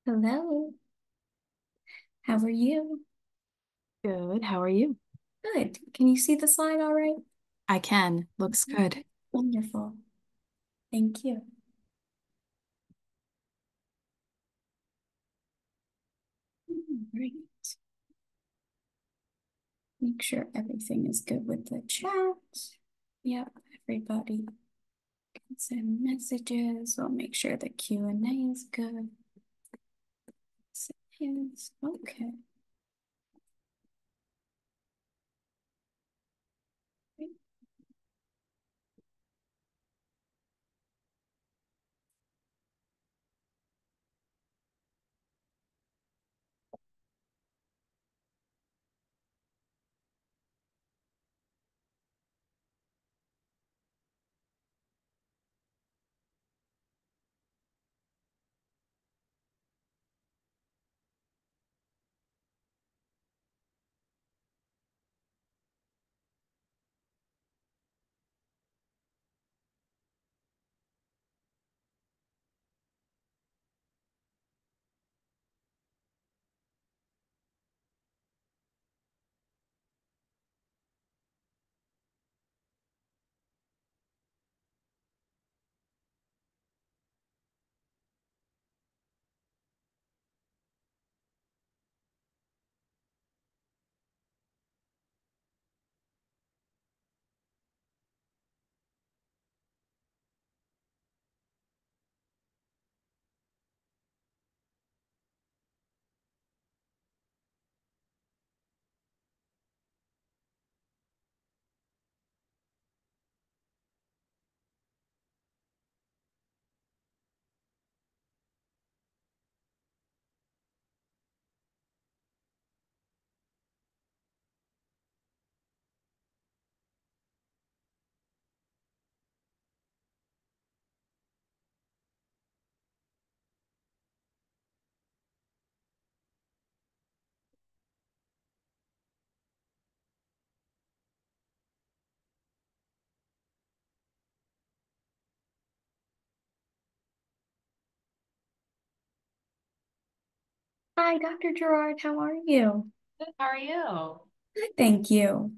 Hello, how are you? Good. How are you? Good. Can you see the slide all right? I can. Looks good. Wonderful. Thank you. Great. Make sure everything is good with the chat. Yep, everybody can send messages. We'll make sure the Q&A is good. Yes, okay. Hi, Dr. Gerard. How are you? Good. How are you? Good, thank you.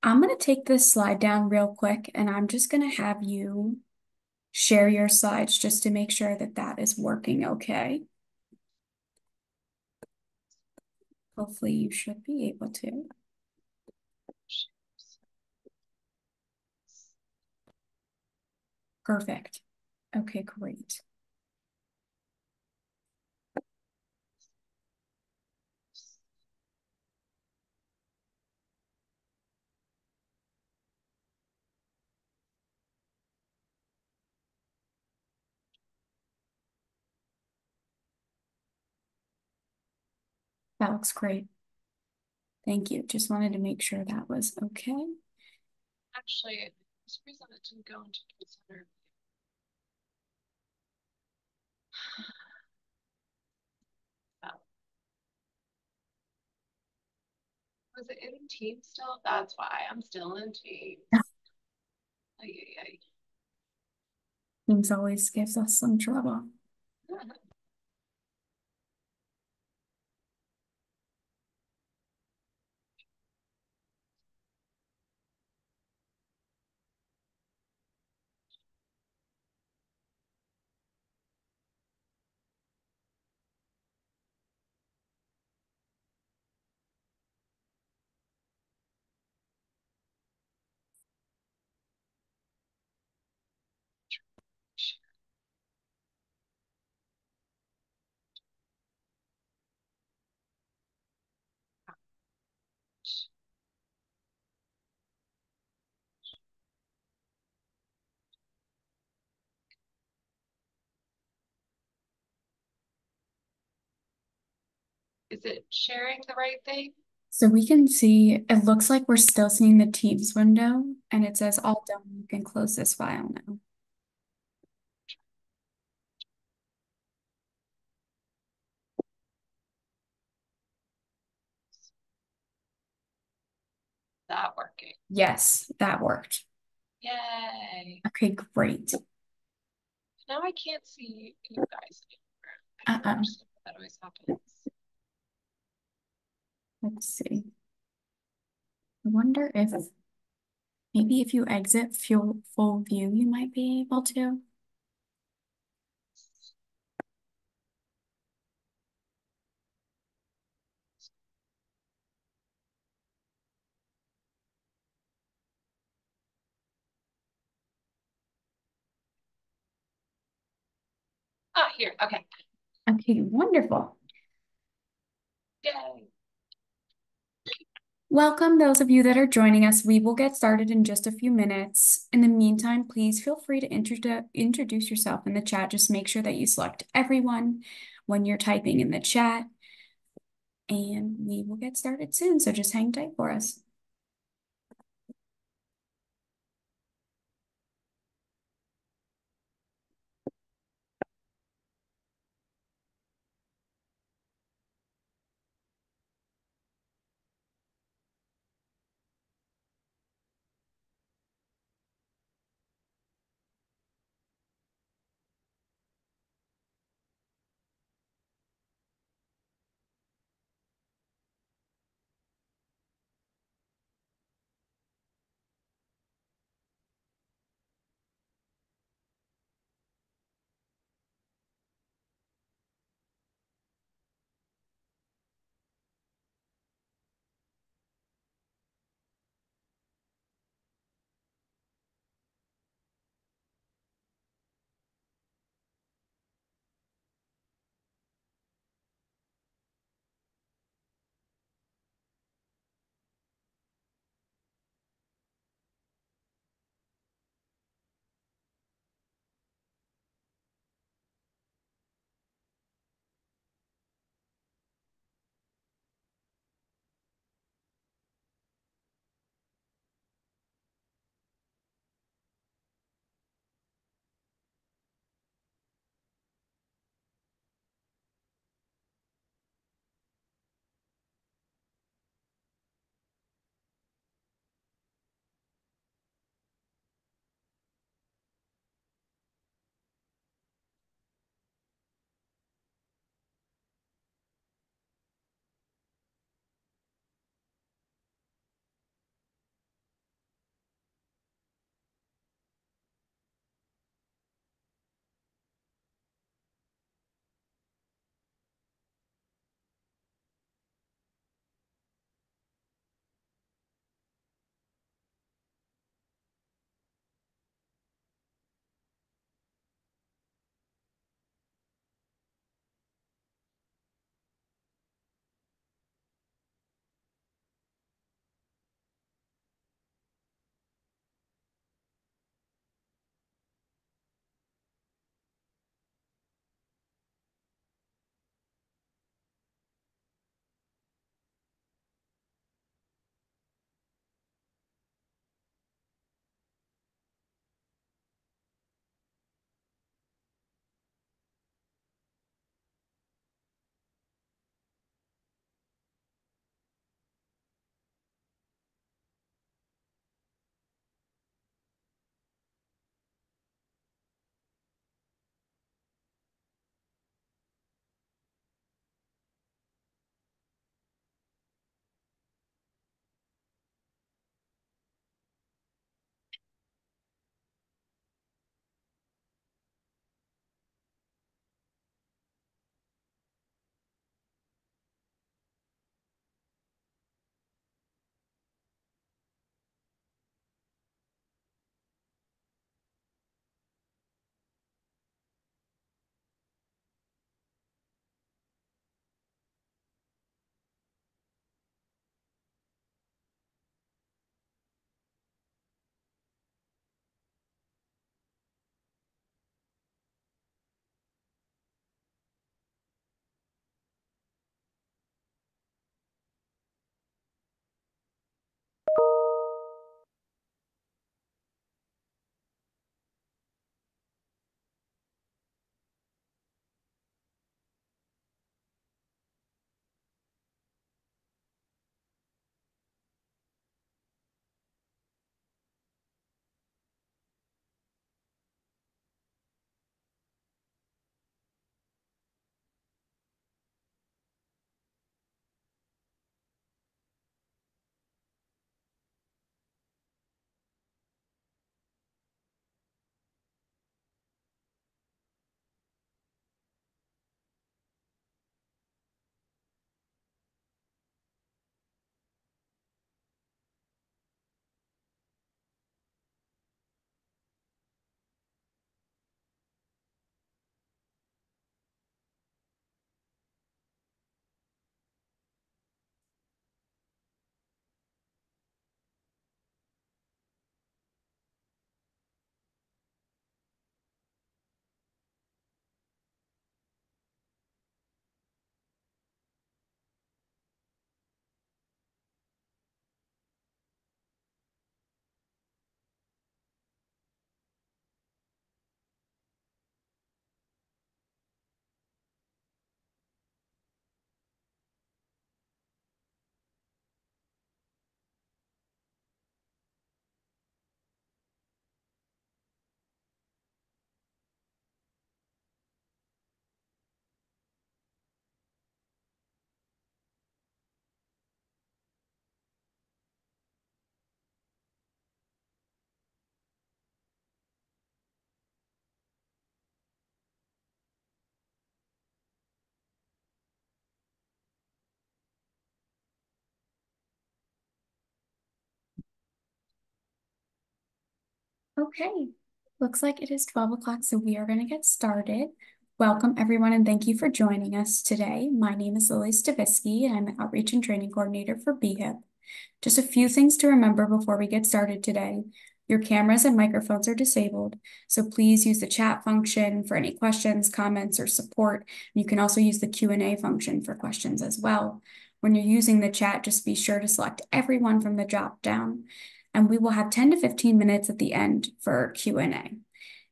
I'm going to take this slide down real quick and I'm just going to have you share your slides just to make sure that that is working okay. Hopefully you should be able to. Perfect. Okay, great. That looks great. Thank you. Just wanted to make sure that was okay. Actually, for some reason it didn't go into consider. Oh. Was it in Teams still? That's why I'm still in Teams. Ay, ay, Teams always gives us some trouble. ay. Is it sharing the right thing? So we can see, it looks like we're still seeing the Teams window and it says all done. You can close this file now. That working? Yes, that worked. Yay! Okay, great. Now I can't see you guys anymore. I don't Uh-oh. understand. That always happens. Let's see. I wonder if maybe if you exit full view, you might be able to. Ah, here. Okay. Okay, wonderful. Yay. Welcome, those of you that are joining us. We will get started in just a few minutes. In the meantime, please feel free to introduce yourself in the chat. Just make sure that you select everyone when you're typing in the chat, and we will get started soon. So just hang tight for us. Okay, looks like it is 12 o'clock, so we are going to get started. Welcome, everyone, and thank you for joining us today. My name is Lily Stavisky, and I'm the Outreach and Training Coordinator for BHIPP. Just a few things to remember before we get started today. Your cameras and microphones are disabled, so please use the chat function for any questions, comments, or support. You can also use the Q&A function for questions as well. When you're using the chat, just be sure to select everyone from the drop-down, and we will have 10 to 15 minutes at the end for Q&A.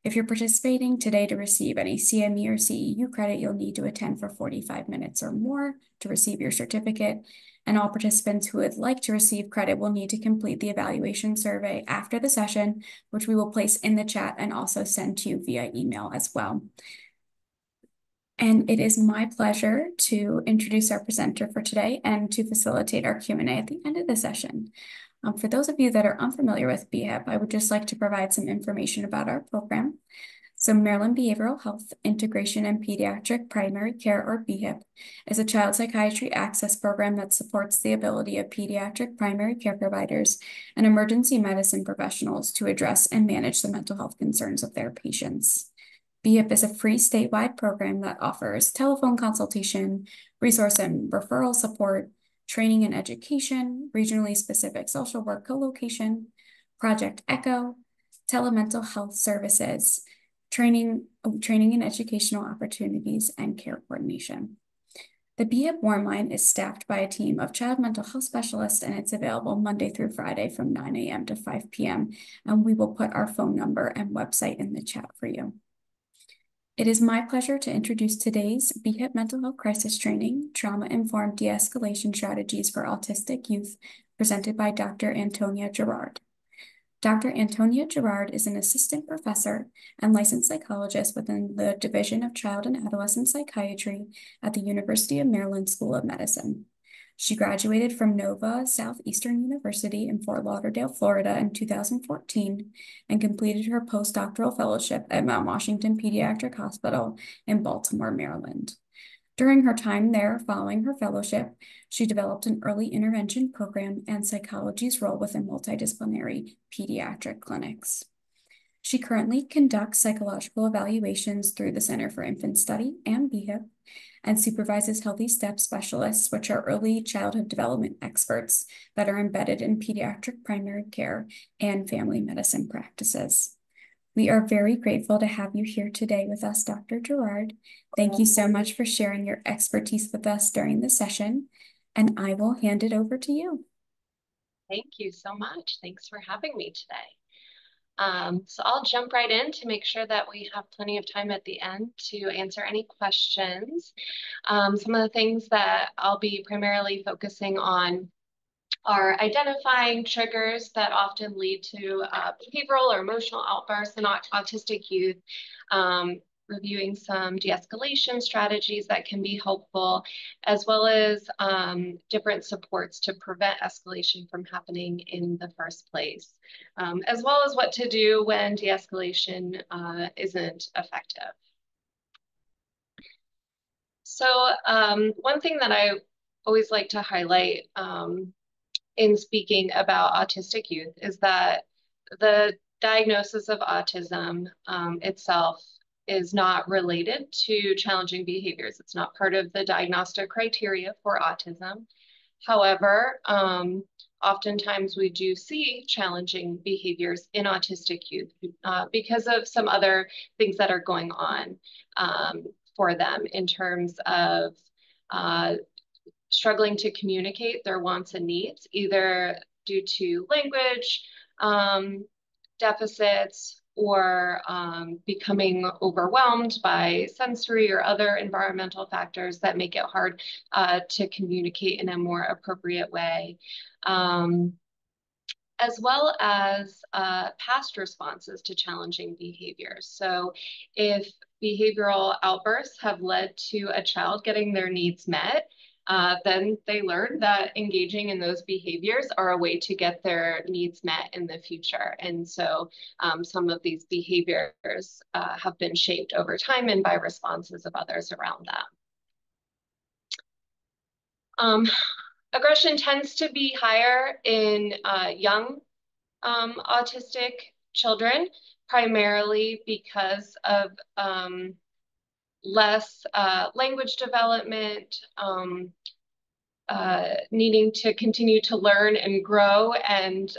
If you're participating today to receive any CME or CEU credit, you'll need to attend for 45 minutes or more to receive your certificate. And all participants who would like to receive credit will need to complete the evaluation survey after the session, which we will place in the chat and also send to you via email as well. And it is my pleasure to introduce our presenter for today and to facilitate our Q&A at the end of the session. For those of you that are unfamiliar with BHIPP, I would just like to provide some information about our program. So Maryland Behavioral Health Integration and Pediatric Primary Care, or BHIPP, is a child psychiatry access program that supports the ability of pediatric primary care providers and emergency medicine professionals to address and manage the mental health concerns of their patients. BHIPP is a free statewide program that offers telephone consultation, resource and referral support, training and education, regionally specific social work co-location, Project ECHO, telemental health services, training and educational opportunities, and care coordination. The BHIPP Warm Line is staffed by a team of child mental health specialists, and it's available Monday through Friday from 9 a.m. to 5 p.m. And we will put our phone number and website in the chat for you. It is my pleasure to introduce today's BHIPP Mental Health Crisis Training, Trauma-Informed De-escalation Strategies for Autistic Youth, presented by Dr. Antonia Gerard. Dr. Antonia Gerard is an assistant professor and licensed psychologist within the Division of Child and Adolescent Psychiatry at the University of Maryland School of Medicine. She graduated from Nova Southeastern University in Fort Lauderdale, Florida in 2014 and completed her postdoctoral fellowship at Mount Washington Pediatric Hospital in Baltimore, Maryland. During her time there, following her fellowship, she developed an early intervention program and psychology's role within multidisciplinary pediatric clinics. She currently conducts psychological evaluations through the Center for Infant Study and BHIPP and supervises Healthy Steps specialists, which are early childhood development experts that are embedded in pediatric primary care and family medicine practices. We are very grateful to have you here today with us, Dr. Gerard. Thank you so much for sharing your expertise with us during the session, and I will hand it over to you. Thank you so much. Thanks for having me today. So I'll jump right in to make sure that we have plenty of time at the end to answer any questions. Some of the things that I'll be primarily focusing on are identifying triggers that often lead to behavioral or emotional outbursts in autistic youth, reviewing some de-escalation strategies that can be helpful, as well as different supports to prevent escalation from happening in the first place, as well as what to do when de-escalation isn't effective. So one thing that I always like to highlight in speaking about autistic youth is that the diagnosis of autism itself is not related to challenging behaviors. It's not part of the diagnostic criteria for autism. However, oftentimes we do see challenging behaviors in autistic youth because of some other things that are going on for them in terms of struggling to communicate their wants and needs, either due to language deficits or becoming overwhelmed by sensory or other environmental factors that make it hard to communicate in a more appropriate way. As well as past responses to challenging behaviors. So if behavioral outbursts have led to a child getting their needs met, then they learn that engaging in those behaviors are a way to get their needs met in the future. And so some of these behaviors have been shaped over time and by responses of others around them. Aggression tends to be higher in young autistic children, primarily because of less language development, needing to continue to learn and grow, and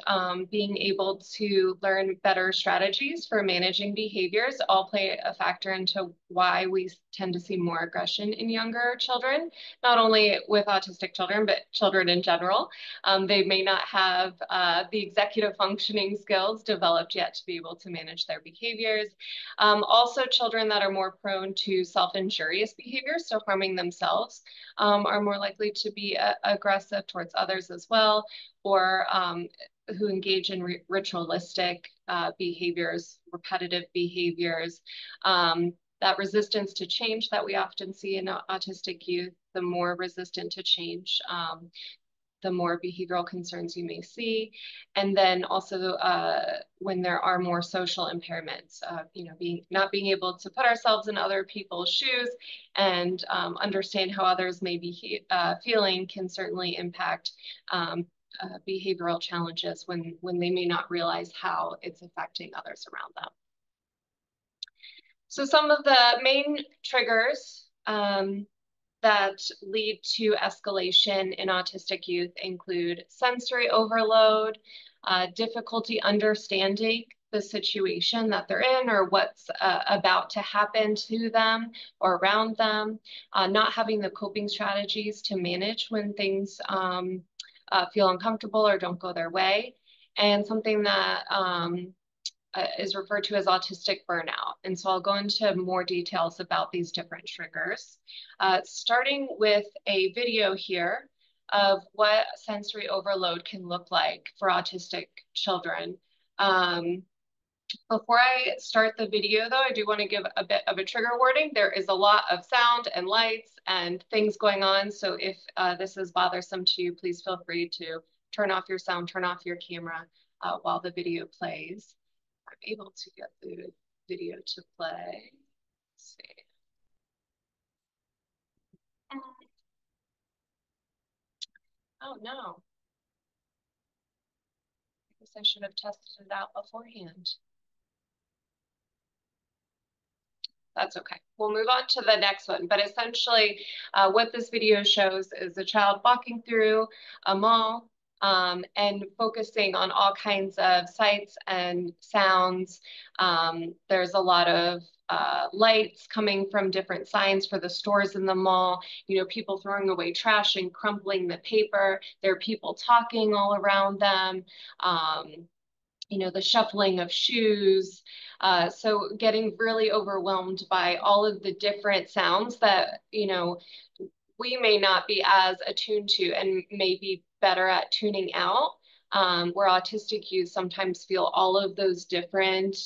being able to learn better strategies for managing behaviors all play a factor into why we tend to see more aggression in younger children, not only with autistic children, but children in general. They may not have the executive functioning skills developed yet to be able to manage their behaviors. Also, children that are more prone to self-injurious behaviors, so harming themselves, are more likely to be aggressive towards others as well, or who engage in ritualistic behaviors, repetitive behaviors. That resistance to change that we often see in autistic youth, the more resistant to change, the more behavioral concerns you may see. And then also when there are more social impairments, not being able to put ourselves in other people's shoes and understand how others may be feeling can certainly impact behavioral challenges when they may not realize how it's affecting others around them. So some of the main triggers that lead to escalation in autistic youth include sensory overload, difficulty understanding the situation that they're in or what's about to happen to them or around them, not having the coping strategies to manage when things feel uncomfortable or don't go their way, and something that is referred to as autistic burnout. And so I'll go into more details about these different triggers, starting with a video here of what sensory overload can look like for autistic children. Before I start the video, though, I do want to give a bit of a trigger warning. There is a lot of sound and lights and things going on. So if this is bothersome to you, please feel free to turn off your sound, turn off your camera while the video plays. I'm able to get the video to play. Let's see. Oh no. I guess I should have tested it out beforehand. That's okay. We'll move on to the next one. But essentially, what this video shows is a child walking through a mall and focusing on all kinds of sights and sounds. There's a lot of lights coming from different signs for the stores in the mall, people throwing away trash and crumpling the paper. There are people talking all around them. The shuffling of shoes. So getting really overwhelmed by all of the different sounds that, we may not be as attuned to and may be better at tuning out, where autistic youth sometimes feel all of those different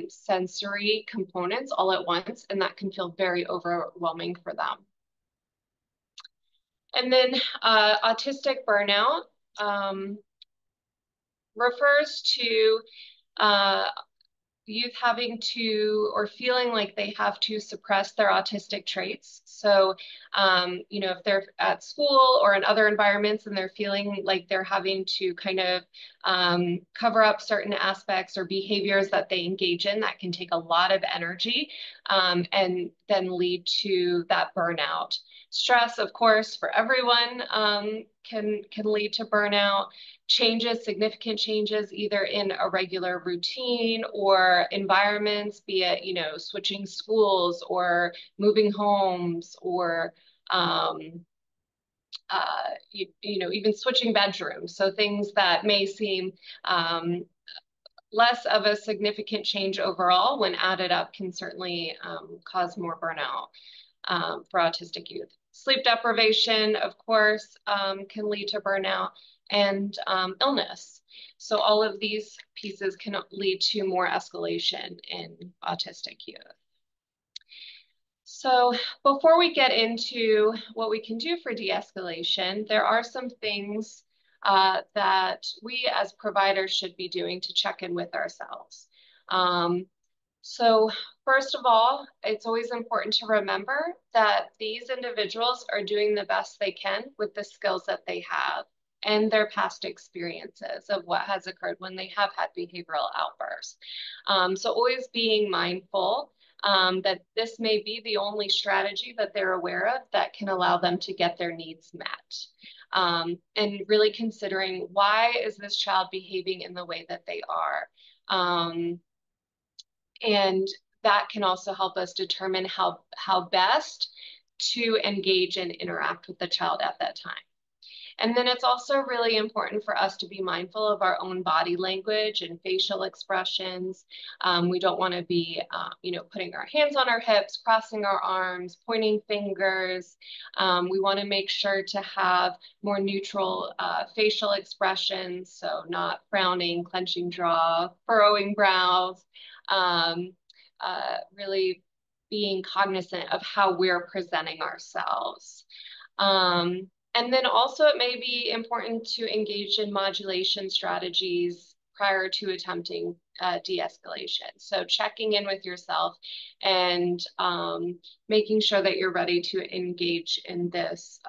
sensory components all at once, and that can feel very overwhelming for them. And then autistic burnout refers to youth having to or feeling like they have to suppress their autistic traits. So, if they're at school or in other environments and they're feeling like they're having to kind of cover up certain aspects or behaviors that they engage in, that can take a lot of energy and then lead to that burnout. Stress, of course, for everyone can lead to burnout. Significant changes, either in a regular routine or environments, be it, switching schools or moving homes or, even switching bedrooms. So things that may seem less of a significant change overall, when added up, can certainly cause more burnout for autistic youth. Sleep deprivation, of course, can lead to burnout, and illness. So all of these pieces can lead to more escalation in autistic youth. So before we get into what we can do for de-escalation, there are some things that we as providers should be doing to check in with ourselves. So first of all, it's always important to remember that these individuals are doing the best they can with the skills that they have and their past experiences of what has occurred when they have had behavioral outbursts. So always being mindful that this may be the only strategy that they're aware of that can allow them to get their needs met. And really considering, why is this child behaving in the way that they are? And that can also help us determine how best to engage and interact with the child at that time. And then it's also really important for us to be mindful of our own body language and facial expressions. We don't want to be, putting our hands on our hips, crossing our arms, pointing fingers. We want to make sure to have more neutral facial expressions, so not frowning, clenching jaw, furrowing brows, really being cognizant of how we're presenting ourselves. And then also it may be important to engage in modulation strategies prior to attempting de-escalation. So checking in with yourself and making sure that you're ready to engage in this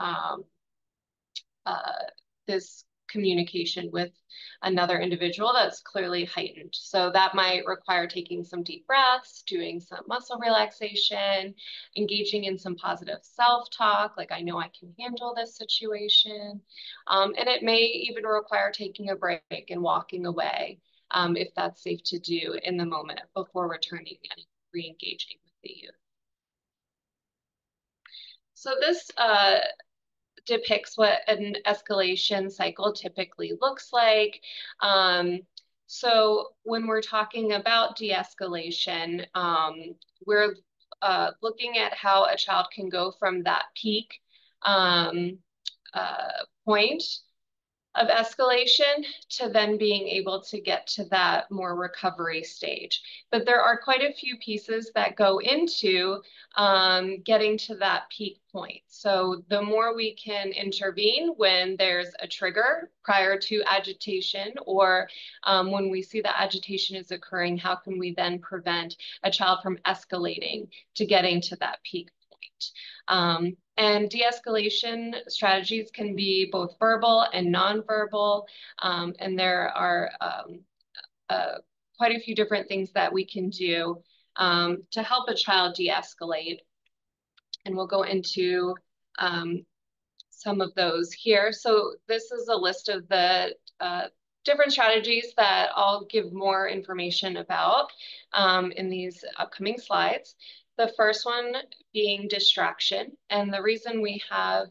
communication with another individual that's clearly heightened. So that might require taking some deep breaths, doing some muscle relaxation, engaging in some positive self-talk, like, I know I can handle this situation. And it may even require taking a break and walking away if that's safe to do in the moment before returning and re-engaging with the youth. So this depicts what an escalation cycle typically looks like. So when we're talking about de-escalation, we're looking at how a child can go from that peak point of escalation to then being able to get to that more recovery stage. But there are quite a few pieces that go into getting to that peak point. So the more we can intervene when there's a trigger prior to agitation, or when we see that agitation is occurring, how can we then prevent a child from escalating to getting to that peak point? And de-escalation strategies can be both verbal and nonverbal, and there are quite a few different things that we can do to help a child de-escalate. And we'll go into some of those here. So this is a list of the different strategies that I'll give more information about in these upcoming slides. The first one being distraction. And the reason we have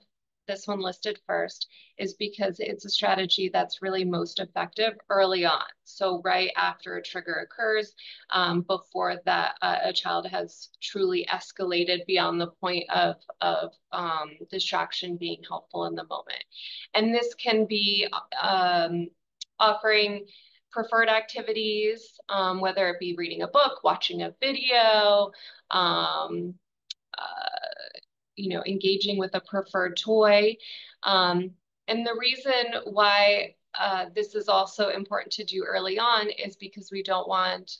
this one listed first is because it's a strategy that's really most effective early on. So right after a trigger occurs, before that a child has truly escalated beyond the point of distraction being helpful in the moment. And this can be offering preferred activities, whether it be reading a book, watching a video, engaging with a preferred toy. And the reason why this is also important to do early on is because we don't want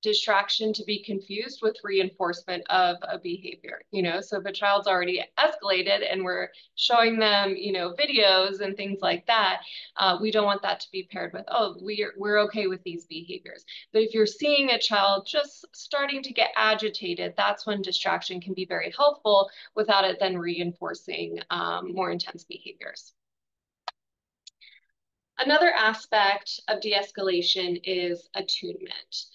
distraction to be confused with reinforcement of a behavior. So if a child's already escalated and we're showing them, videos and things like that, we don't want that to be paired with, oh, we're okay with these behaviors. But if you're seeing a child just starting to get agitated, that's when distraction can be very helpful without it then reinforcing more intense behaviors. Another aspect of de-escalation is attunement.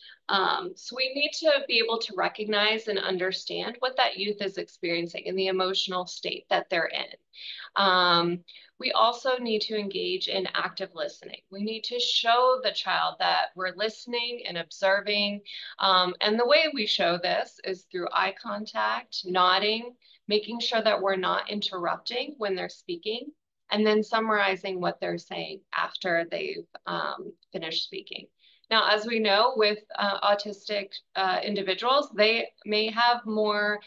So we need to be able to recognize and understand what that youth is experiencing and the emotional state that they're in. We also need to engage in active listening. We need to show the child that we're listening and observing. And the way we show this is through eye contact, nodding, making sure that we're not interrupting when they're speaking, and then summarizing what they're saying after they've finished speaking. Now, as we know, with autistic individuals, they may have more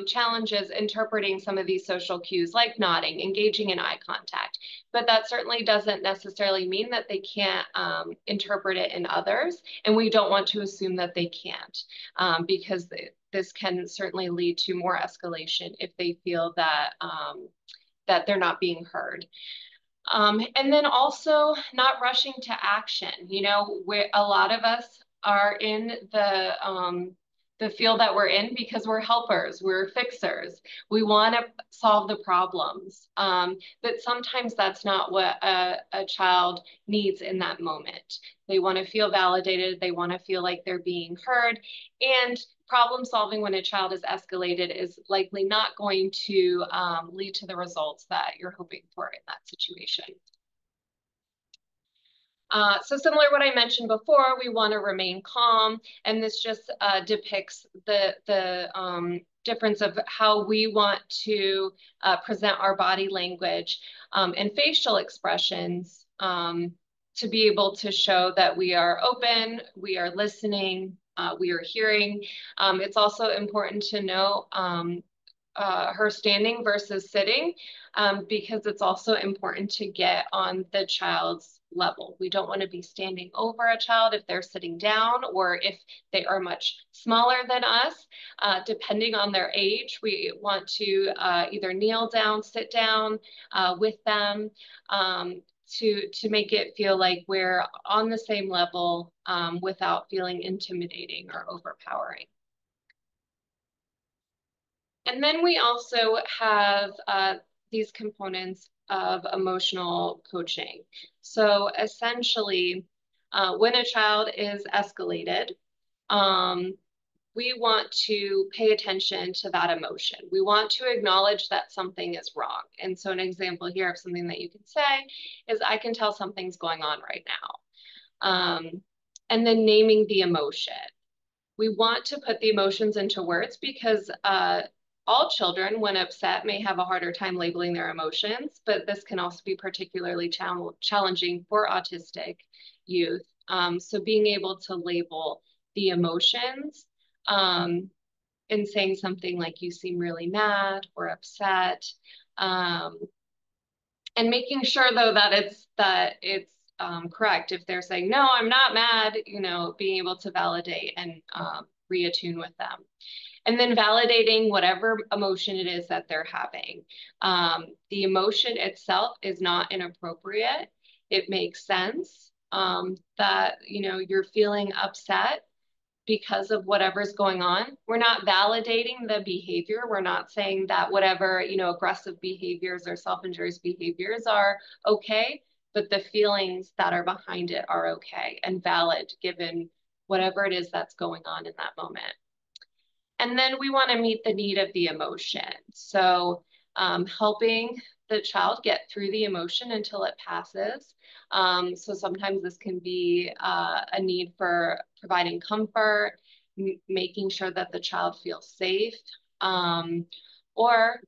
challenges interpreting some of these social cues, like nodding, engaging in eye contact. But that certainly doesn't necessarily mean that they can't interpret it in others. And we don't want to assume that they can't, because this can certainly lead to more escalation if they feel that that they're not being heard. And then also not rushing to action. A lot of us are in the field that we're in because we're helpers, we're fixers. We want to solve the problems. But sometimes that's not what a child needs in that moment. They want to feel validated. They want to feel like they're being heard. And problem solving when a child is escalated is likely not going to lead to the results that you're hoping for in that situation. So similar to what I mentioned before, we want to remain calm, and this just depicts the difference of how we want to present our body language and facial expressions to be able to show that we are open, we are listening, we are hearing. It's also important to know her standing versus sitting, because it's also important to get on the child's level. We don't want to be standing over a child if they're sitting down or if they are much smaller than us. Depending on their age, we want to either kneel down, sit down with them, to make it feel like we're on the same level without feeling intimidating or overpowering. And then we also have these components of emotional coaching. So essentially, when a child is escalated, um, we want to pay attention to that emotion. We want to acknowledge that something is wrong. And so an example here of something that you can say is, I can tell something's going on right now. And then naming the emotion. We want to put the emotions into words because all children, when upset, may have a harder time labeling their emotions, but this can also be particularly challenging for autistic youth. So being able to label the emotions and saying something like, you seem really mad or upset, and making sure though that it's correct. If they're saying, no, I'm not mad, being able to validate and reattune with them. And then validating whatever emotion it is that they're having. The emotion itself is not inappropriate. It makes sense that, you're feeling upset because of whatever's going on. We're not validating the behavior. We're not saying that whatever, aggressive behaviors or self-injurious behaviors are okay, but the feelings that are behind it are okay and valid given whatever it is that's going on in that moment. And then we want to meet the need of the emotion. So helping the child get through the emotion until it passes. So sometimes this can be a need for providing comfort, making sure that the child feels safe, or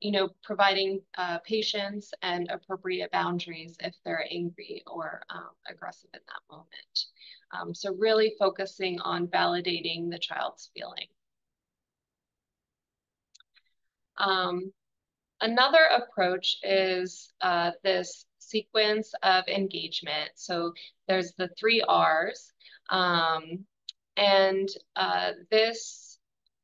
providing patience and appropriate boundaries if they're angry or aggressive in that moment. So really focusing on validating the child's feeling. Another approach is this sequence of engagement. So there's the 3 Rs, and this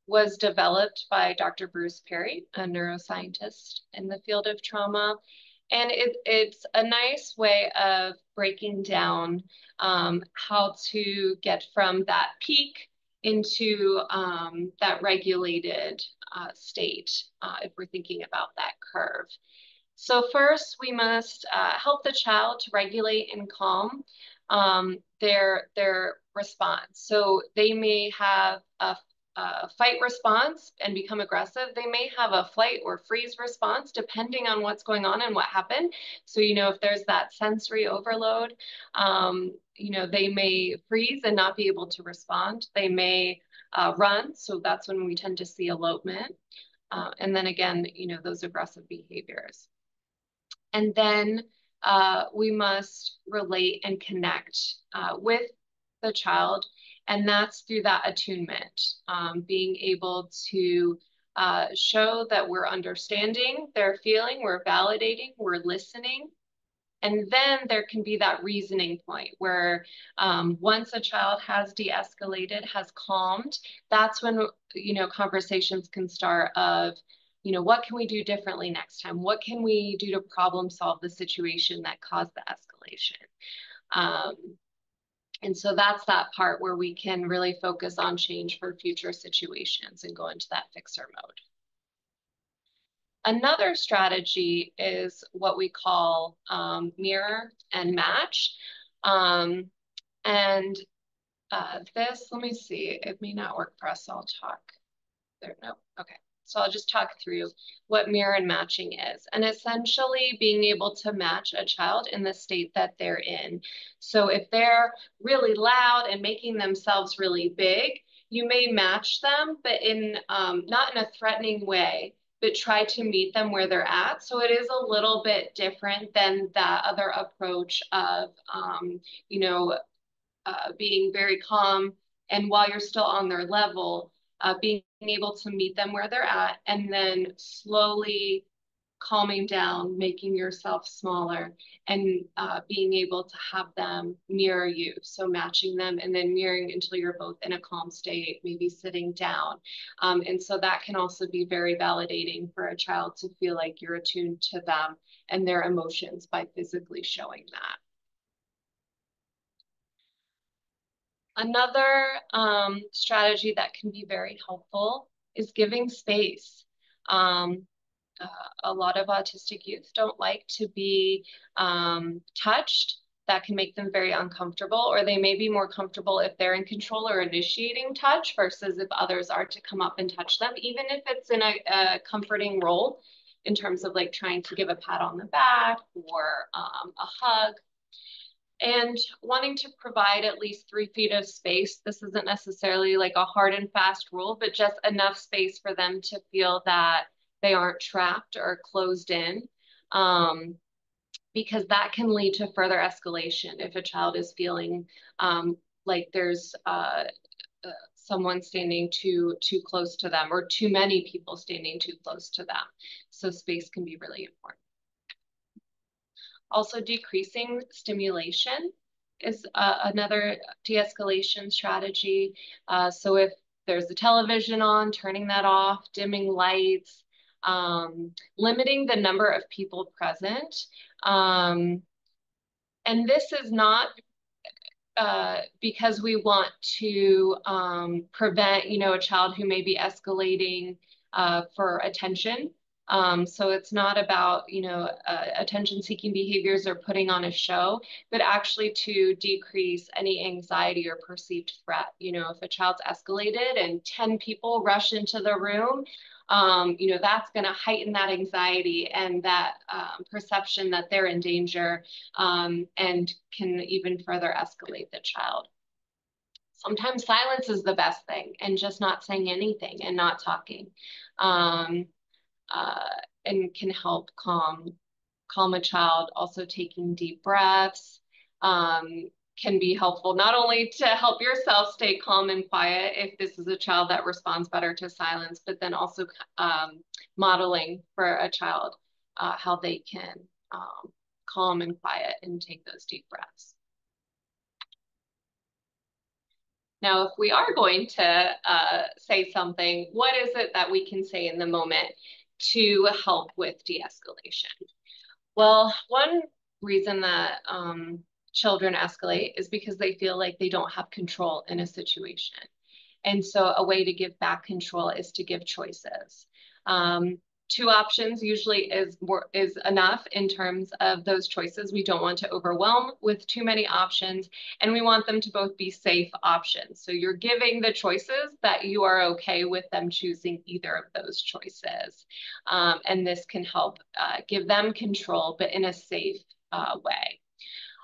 was developed by Dr. Bruce Perry, a neuroscientist in the field of trauma. And it's a nice way of breaking down how to get from that peak into that regulated state, if we're thinking about that curve. So first, we must help the child to regulate and calm their response. So they may have a fight response and become aggressive. They may have a flight or freeze response depending on what's going on and what happened. So, if there's that sensory overload, they may freeze and not be able to respond. They may run. So that's when we tend to see elopement. And then again, those aggressive behaviors. And then we must relate and connect with the child. And that's through that attunement, being able to show that we're understanding their feeling, we're validating, we're listening. And then there can be that reasoning point where once a child has de-escalated, has calmed, that's when, conversations can start of, what can we do differently next time? What can we do to problem solve the situation that caused the escalation? Um, and so that's that part where we can really focus on change for future situations and go into that fixer mode. Another strategy is what we call mirror and match. Um, and this, let me see, it may not work for us, so I'll talk there. No, okay. So I'll just talk through what mirror and matching is, and essentially being able to match a child in the state that they're in. So if they're really loud and making themselves really big, you may match them, but in not in a threatening way, but try to meet them where they're at. So it is a little bit different than that other approach of, you know, being very calm, and while you're still on their level, being able to meet them where they're at, and then slowly calming down, making yourself smaller, and being able to have them mirror you. So matching them and then mirroring until you're both in a calm state, maybe sitting down. And so that can also be very validating for a child to feel like you're attuned to them and their emotions by physically showing that. Another strategy that can be very helpful is giving space. Um, a lot of autistic youth don't like to be touched. That can make them very uncomfortable, or they may be more comfortable if they're in control or initiating touch versus if others are to come up and touch them, even if it's in a comforting role in terms of like trying to give a pat on the back or a hug. And wanting to provide at least 3 feet of space. This isn't necessarily like a hard and fast rule, but just enough space for them to feel that they aren't trapped or closed in, because that can lead to further escalation if a child is feeling like there's someone standing too close to them, or too many people standing too close to them. So space can be really important. Also, decreasing stimulation is another de-escalation strategy. So if there's the television on, turning that off, dimming lights, limiting the number of people present. And this is not because we want to prevent, a child who may be escalating for attention. So it's not about, attention-seeking behaviors or putting on a show, but actually to decrease any anxiety or perceived threat. If a child's escalated and 10 people rush into the room, that's going to heighten that anxiety and that perception that they're in danger, and can even further escalate the child. Sometimes silence is the best thing, and just not saying anything and not talking, and can help calm a child. Also taking deep breaths can be helpful, not only to help yourself stay calm and quiet if this is a child that responds better to silence, but then also modeling for a child how they can calm and quiet and take those deep breaths. Now, if we are going to say something, what is it that we can say in the moment to help with de-escalation? Well, one reason that children escalate is because they feel like they don't have control in a situation. And so a way to give back control is to give choices. 2 options usually is enough in terms of those choices. We don't want to overwhelm with too many options, and we want them to both be safe options. So you're giving the choices that you are okay with them choosing either of those choices. And this can help give them control, but in a safe way.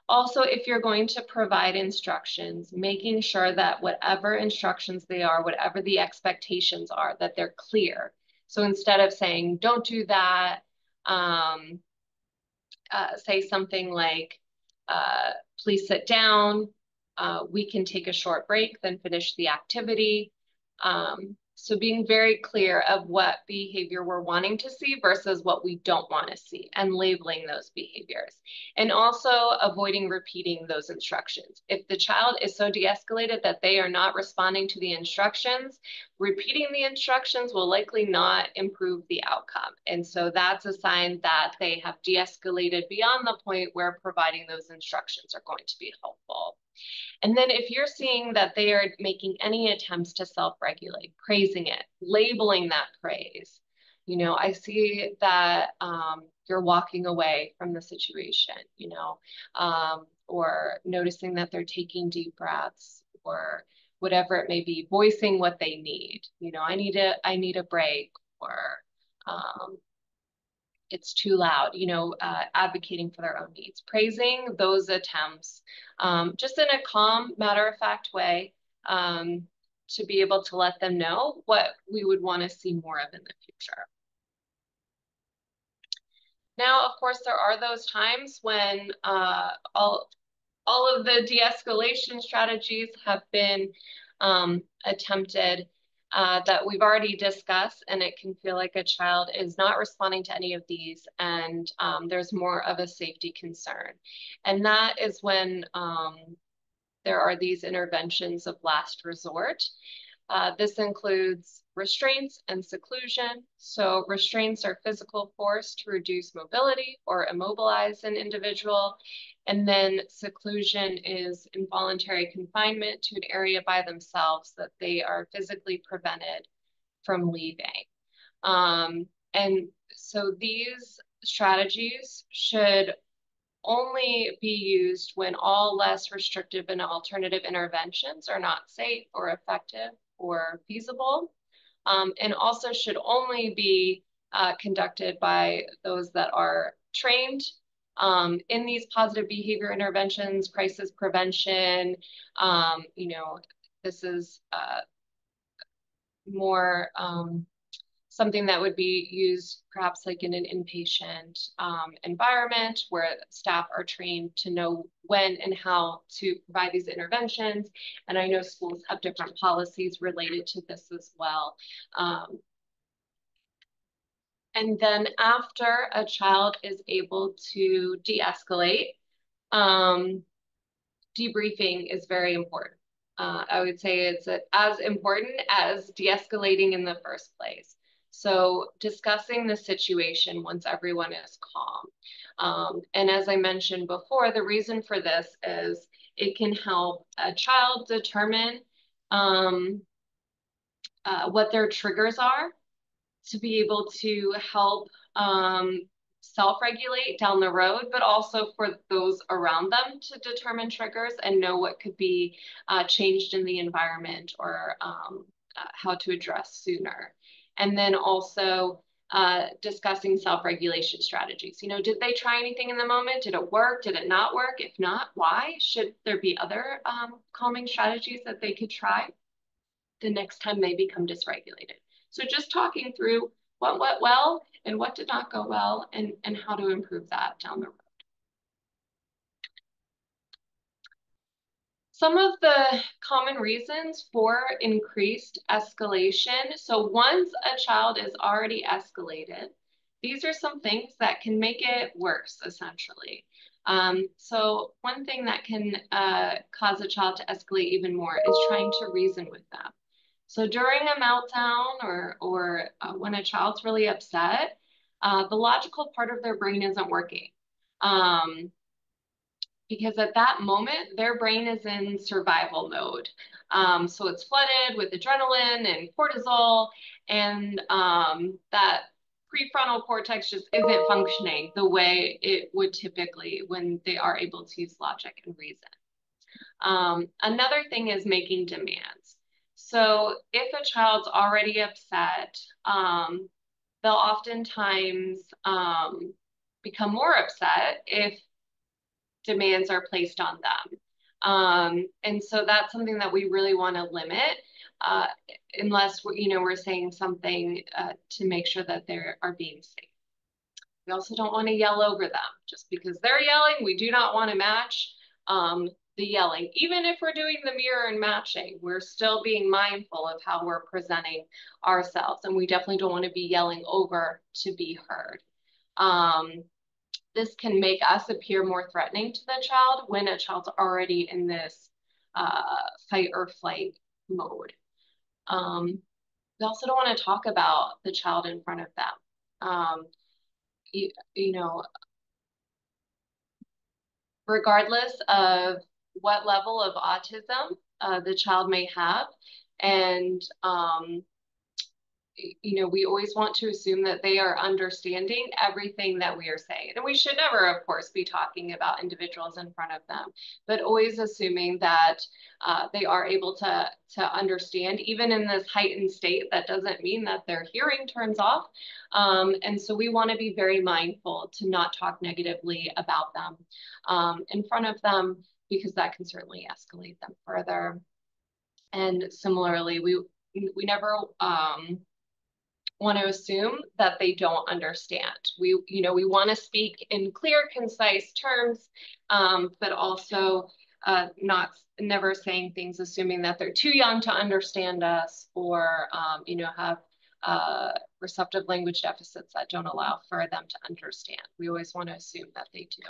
Also, if you're going to provide instructions, making sure that whatever instructions they are, whatever the expectations are, that they're clear. So instead of saying, don't do that, say something like, please sit down, we can take a short break, then finish the activity. So being very clear of what behavior we're wanting to see versus what we don't want to see and labeling those behaviors. And also avoiding repeating those instructions. If the child is so de-escalated that they are not responding to the instructions, repeating the instructions will likely not improve the outcome. And so that's a sign that they have de-escalated beyond the point where providing those instructions are going to be helpful. And then if you're seeing that they are making any attempts to self-regulate, praising it, labeling that praise, I see that you're walking away from the situation, or noticing that they're taking deep breaths or whatever it may be, voicing what they need. I need a break, or um, it's too loud, advocating for their own needs, praising those attempts, just in a calm, matter-of-fact way, to be able to let them know what we would want to see more of in the future. Now, of course, there are those times when all of the de-escalation strategies have been attempted, that we've already discussed, and it can feel like a child is not responding to any of these, and there's more of a safety concern. And that is when there are these interventions of last resort. This includes restraints and seclusion. So restraints are physical force to reduce mobility or immobilize an individual. And then seclusion is involuntary confinement to an area by themselves that they are physically prevented from leaving. And so these strategies should only be used when all less restrictive and alternative interventions are not safe or effective or feasible, and also should only be conducted by those that are trained in these positive behavior interventions, crisis prevention. This is more something that would be used perhaps like in an inpatient environment where staff are trained to know when and how to provide these interventions. And I know schools have different policies related to this as well. And then after a child is able to de-escalate, debriefing is very important. I would say it's as important as de-escalating in the first place. So discussing the situation once everyone is calm. And as I mentioned before, the reason for this is it can help a child determine what their triggers are to be able to help self-regulate down the road, but also for those around them to determine triggers and know what could be changed in the environment, or how to address sooner. And then also discussing self-regulation strategies. Did they try anything in the moment? Did it work? Did it not work? If not, why? Should there be other calming strategies that they could try the next time they become dysregulated? So just talking through what went well and what did not go well, and how to improve that down the road. Some of the common reasons for increased escalation. So once a child is already escalated, these are some things that can make it worse, essentially. So one thing that can cause a child to escalate even more is trying to reason with them. So during a meltdown, or when a child's really upset, the logical part of their brain isn't working. Because at that moment, their brain is in survival mode. So it's flooded with adrenaline and cortisol, and that prefrontal cortex just isn't functioning the way it would typically when they are able to use logic and reason. Another thing is making demands. So if a child's already upset, they'll oftentimes become more upset if demands are placed on them. And so that's something that we really want to limit, unless we're saying something to make sure that they are being safe. We also don't want to yell over them. Just because they're yelling, we do not want to match. the yelling. Even if we're doing the mirror and matching, we're still being mindful of how we're presenting ourselves. And we definitely don't want to be yelling over to be heard. This can make us appear more threatening to the child when a child's already in this fight or flight mode. We also don't want to talk about the child in front of them. You know, regardless of what level of autism the child may have, and we always want to assume that they are understanding everything that we are saying. And we should never, of course, be talking about individuals in front of them, but always assuming that they are able to understand, even in this heightened state. That doesn't mean that their hearing turns off. And so we want to be very mindful to not talk negatively about them in front of them, because that can certainly escalate them further. And similarly, we never want to assume that they don't understand. We want to speak in clear, concise terms, but also never saying things assuming that they're too young to understand us, or have receptive language deficits that don't allow for them to understand. We always want to assume that they do.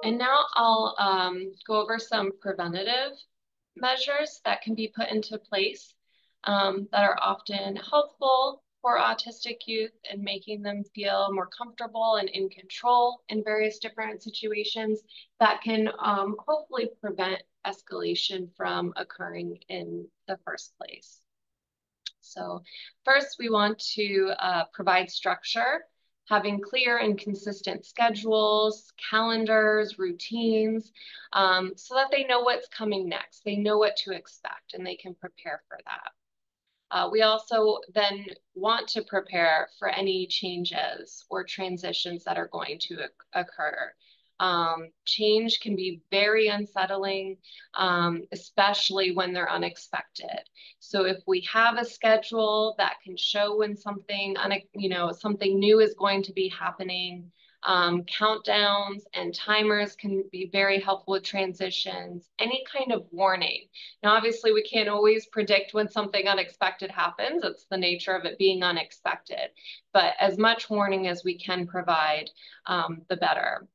And now I'll go over some preventative measures that can be put into place that are often helpful for autistic youth and making them feel more comfortable and in control in various different situations that can hopefully prevent escalation from occurring in the first place. So first, we want to provide structure, having clear and consistent schedules, calendars, routines, so that they know what's coming next. They know what to expect and they can prepare for that. We also then want to prepare for any changes or transitions that are going to occur. Change can be very unsettling, especially when they're unexpected. So if we have a schedule that can show when something new is going to be happening, countdowns and timers can be very helpful with transitions, any kind of warning. Now, obviously, we can't always predict when something unexpected happens. It's the nature of it being unexpected. But as much warning as we can provide, the better.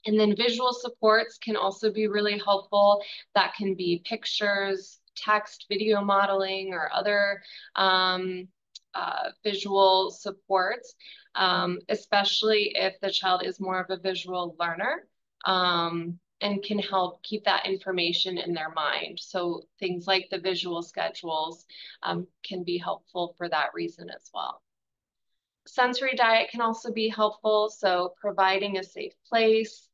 And then visual supports can also be really helpful. That can be pictures, text, video modeling, or other visual supports, especially if the child is more of a visual learner, and can help keep that information in their mind. So things like the visual schedules can be helpful for that reason as well. Sensory diet can also be helpful. So providing a safe place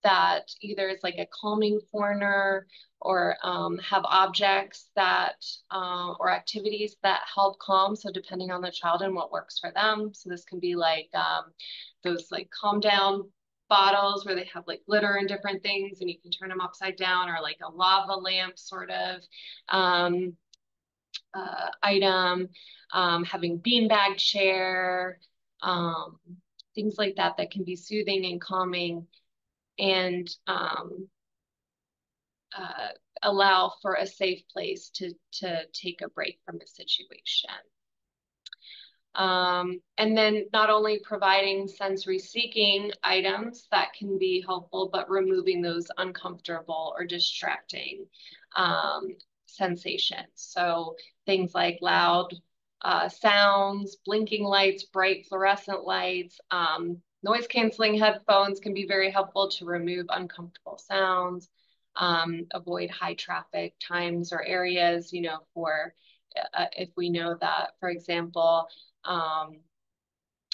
that either is like a calming corner, or have objects that or activities that help calm. So depending on the child and what works for them. So this can be like those like calm down bottles where they have like glitter and different things and you can turn them upside down, or like a lava lamp sort of item, having beanbag chair, things like that that can be soothing and calming, and allow for a safe place to take a break from the situation. And then not only providing sensory seeking items that can be helpful, but removing those uncomfortable or distracting sensations. So things like loud sounds, blinking lights, bright fluorescent lights, noise canceling headphones can be very helpful to remove uncomfortable sounds, avoid high traffic times or areas, for if we know that, for example,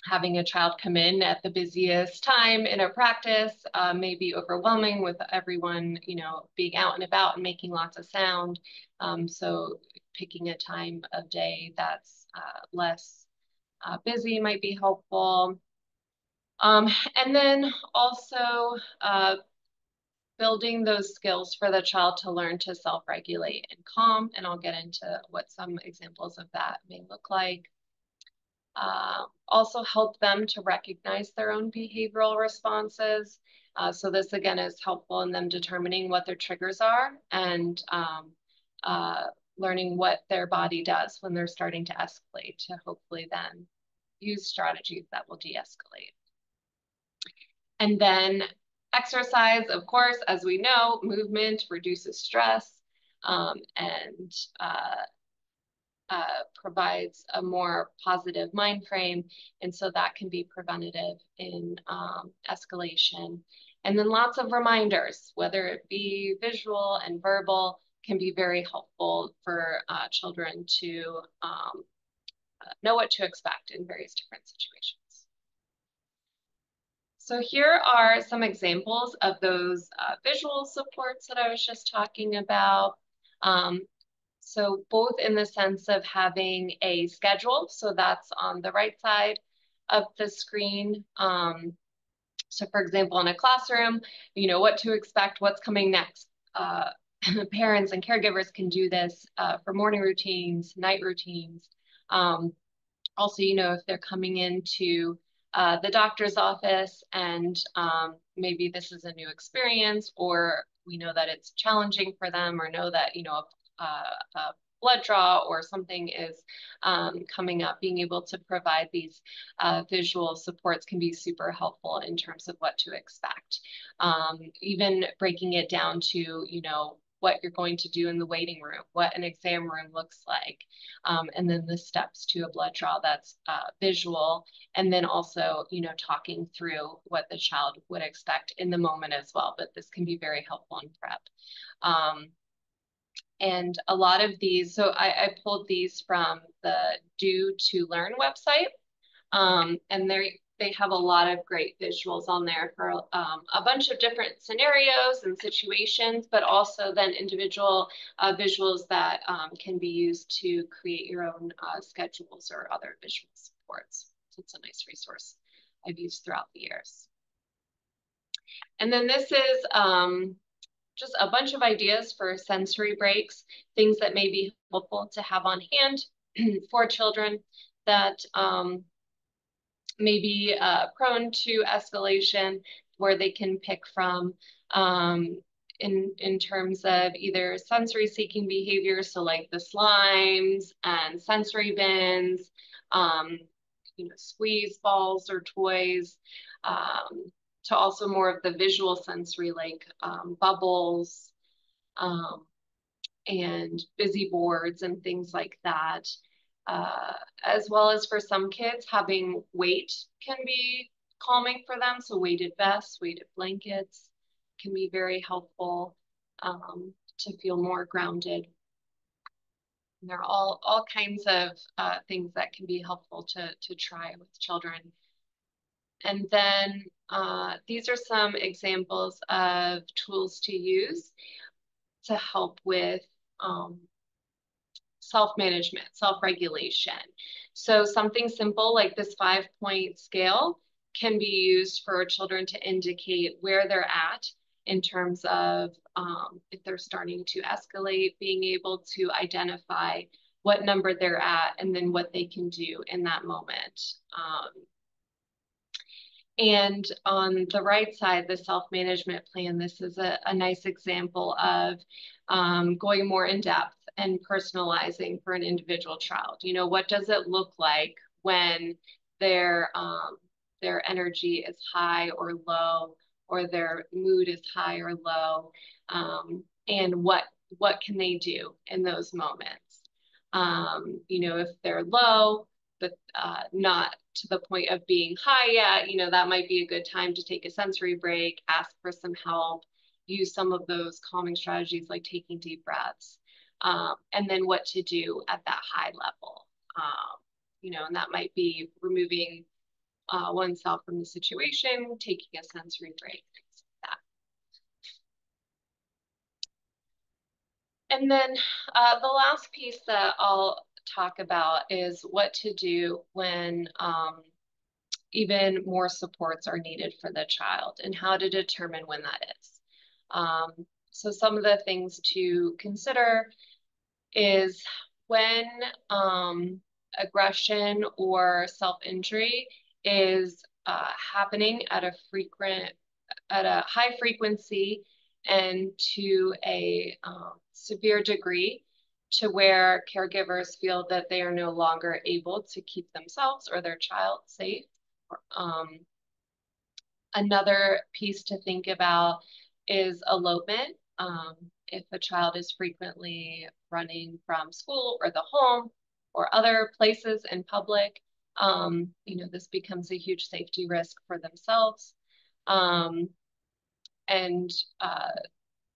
having a child come in at the busiest time in a practice may be overwhelming with everyone, being out and about and making lots of sound. So picking a time of day that's less busy might be helpful. And then also building those skills for the child to learn to self-regulate and calm. And I'll get into what some examples of that may look like. Also help them to recognize their own behavioral responses. So this again is helpful in them determining what their triggers are and uh, learning what their body does when they're starting to escalate to hopefully then use strategies that will de-escalate. And then exercise, of course, as we know, movement reduces stress and provides a more positive mind frame. And so that can be preventative in escalation. And then lots of reminders, whether it be visual and verbal, can be very helpful for children to know what to expect in various different situations. So here are some examples of those visual supports that I was just talking about. So both in the sense of having a schedule, so that's on the right side of the screen. So for example, in a classroom, you know what to expect, what's coming next. Parents and caregivers can do this for morning routines, night routines. Also, you know, if they're coming into the doctor's office and maybe this is a new experience, or we know that it's challenging for them, or know that, you know, a blood draw or something is coming up, being able to provide these visual supports can be super helpful in terms of what to expect. Even breaking it down to, you know, what you're going to do in the waiting room, what an exam room looks like, and then the steps to a blood draw that's visual, and then also, you know, talking through what the child would expect in the moment as well. But this can be very helpful in prep. And a lot of these, so I pulled these from the Do to Learn website, and they have a lot of great visuals on there for a bunch of different scenarios and situations, but also then individual visuals that can be used to create your own schedules or other visual supports. So it's a nice resource I've used throughout the years. And then this is just a bunch of ideas for sensory breaks, things that may be helpful to have on hand for children that may be prone to escalation, where they can pick from in terms of either sensory seeking behaviors, so like the slimes and sensory bins, you know, squeeze balls or toys, to also more of the visual sensory, like bubbles and busy boards and things like that. As well as for some kids, having weight can be calming for them. So weighted vests, weighted blankets can be very helpful to feel more grounded. And there are all kinds of things that can be helpful to try with children. And then these are some examples of tools to use to help with self-management, self-regulation. So something simple like this 5-point scale can be used for children to indicate where they're at in terms of if they're starting to escalate, being able to identify what number they're at and then what they can do in that moment. And on the right side, the self-management plan, this is a nice example of going more in depth and personalizing for an individual child. You know, what does it look like when their energy is high or low, or their mood is high or low, and what can they do in those moments? You know, if they're low, but not to the point of being high yet, you know, that might be a good time to take a sensory break, ask for some help, use some of those calming strategies like taking deep breaths, and then what to do at that high level. You know, and that might be removing oneself from the situation, taking a sensory break, things like that. And then the last piece that I'll talk about is what to do when even more supports are needed for the child and how to determine when that is. So some of the things to consider is when aggression or self-injury is happening at a high frequency and to a severe degree, to where caregivers feel that they are no longer able to keep themselves or their child safe. Um, Another piece to think about is elopement. If a child is frequently running from school or the home or other places in public, this becomes a huge safety risk for themselves, and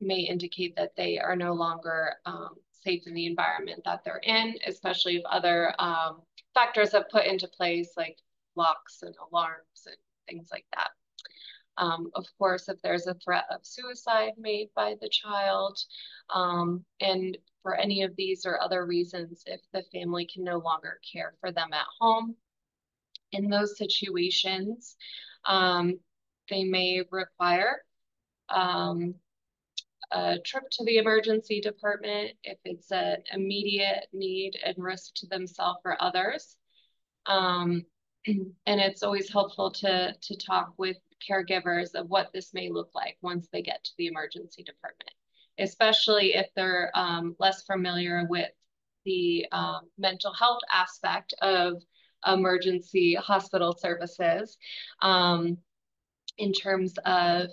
may indicate that they are no longer safe in the environment that they're in, especially if other factors have put into place like locks and alarms and things like that. Of course, if there's a threat of suicide made by the child, and for any of these or other reasons, if the family can no longer care for them at home, in those situations, they may require um, a trip to the emergency department if it's an immediate need and risk to themselves or others. Um, and it's always helpful to talk with caregivers of what this may look like once they get to the emergency department, especially if they're less familiar with the mental health aspect of emergency hospital services, in terms of